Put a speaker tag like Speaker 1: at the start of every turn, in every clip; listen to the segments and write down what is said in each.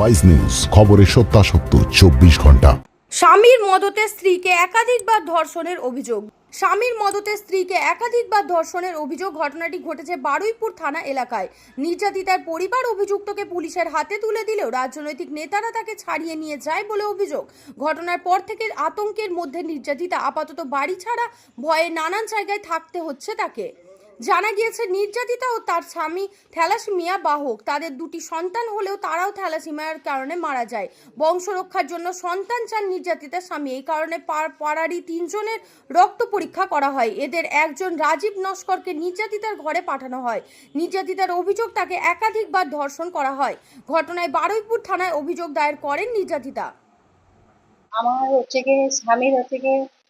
Speaker 1: Wise news, খবরের সত্যাসত্য 24 ঘন্টা।
Speaker 2: স্বামীর মদতে স্ত্রীকে একাধিকবার ধর্ষণের অভিযোগ। স্বামীর মদতে স্ত্রীকে একাধিকবার ধর্ষণের অভিযোগ। ঘটনাটি ঘটেছে বারুইপুর থানা এলাকায়। নির্যাতিতার পরিবার অভিযুক্তকে পুলিশের হাতে তুলে দিলেও রাজনৈতিক নেতারা তাকে ছাড়িয়ে নিয়ে যায় বলে অভিযোগ। ঘটনার পর থেকে আতঙ্কের মধ্যে নির্যাতিতা আপাতত বাড়ি ছাড়া ভয়ে নানান জায়গায় থাকতে হচ্ছে তাকে। জানা গিয়েছে নির্যাতিতা ও তার স্বামী থ্যালাসেমিয়া বাহক। তাদের দুটি সন্তান হলেও তারাও থ্যালাসেমিয়ার কারণে মারা যায়। বংশ রক্ষার জন্য সন্তান চান নির্যাতিতার স্বামী। এই কারণে পাড়ারই 3 জনের রক্ত পরীক্ষা করা হয়। এদের একজন রাজীব নস্করকে নির্যাতিতার ঘরে পাঠানো হয়। নির্যাতিতার অভিযোগ তাকে একাধিকবার ধর্ষণ করা হয়। ঘটনায় বারুইপুর থানায় অভিযোগ দায়ের করেন নির্যাতিতা।
Speaker 3: আমার স্বামীর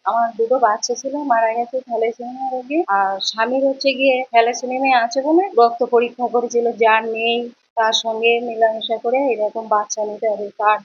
Speaker 3: আমার দুটো বাচ্চা ছিল, মারা গেছে থ্যালাসেমিয়া রোগে। আর স্বামীর থ্যালাসেমিয়া আছে বলে রক্ত পরীক্ষা করেছিল, যার নেই তার সঙ্গে মেলামেশা করে এরকম বাচ্চা নিতে হবে। তার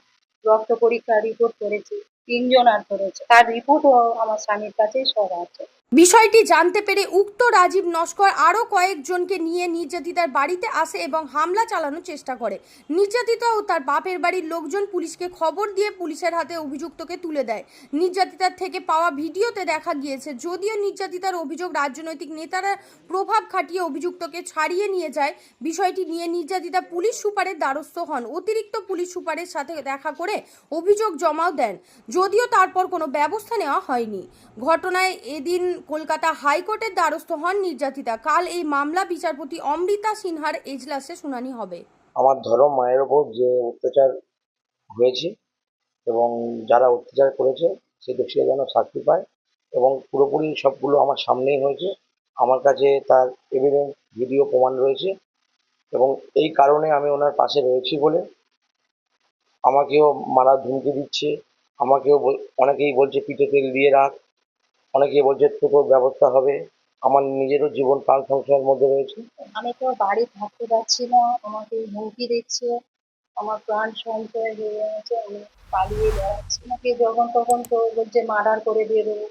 Speaker 3: রক্ত পরীক্ষা রিপোর্ট করেছি, 3 জনার করেছে। তার রিপোর্টও আমার স্বামীর কাছেই সব আছে।
Speaker 2: বিষয়টি জানতে পেরে উক্ত রাজীব নস্কর আরও কয়েকজনকে নিয়ে নির্যাতিতার বাড়িতে আসে এবং হামলা চালানোর চেষ্টা করে। নির্যাতিতা ও তার বাপের বাড়ির লোকজন পুলিশকে খবর দিয়ে পুলিশের হাতে অভিযুক্তকে তুলে দেয়। নির্যাতিতার থেকে পাওয়া ভিডিওতে দেখা গিয়েছে, যদিও নির্যাতিতার অভিযোগ রাজনৈতিক নেতারা প্রভাব খাটিয়ে অভিযুক্তকে ছাড়িয়ে নিয়ে যায়। বিষয়টি নিয়ে নির্যাতিতা পুলিশ সুপারের দ্বারস্থ হন। অতিরিক্ত পুলিশ সুপারের সাথে দেখা করে অভিযোগ জমাও দেন, যদিও তারপর কোনো ব্যবস্থা নেওয়া হয়নি। ঘটনায় এদিন কলকাতা হাইকোর্টের দ্বারস্থ হন নির্যাতিতা। কাল এই মামলা বিচারপতি অমৃতা সিনহার এজলাসে শুনানি হবে।
Speaker 4: আমার ধর্ম মায়ের ওপর যে অত্যাচার হয়েছে এবং যারা অত্যাচার করেছে সে দোষীরা যেন শাস্তি পায়, এবং পুরোপুরি সবগুলো আমার সামনেই হয়েছে। আমার কাছে তার এভিডেন্স ভিডিও প্রমাণ রয়েছে, এবং এই কারণে আমি ওনার পাশে রয়েছি বলে আমাকেও মারার ধুমকি দিচ্ছে। অনেকেই বলছে পিঠে তেল দিয়ে রাখ, অনেকেই বলছে তোর ব্যবস্থা হবে। আমার নিজেরও জীবন প্রাণ সংশয়ের মধ্যে রয়েছে।
Speaker 3: আমি তো বাড়ি থাকতে পারছি না, আমাকে হুমকি দিচ্ছে, আমার প্রাণ সঞ্চয় হয়ে গেছে, আমি পালিয়ে বেড়াচ্ছি। আমাকে যখন তখন তো বলছে মার্ডার করে দিয়ে দেবো,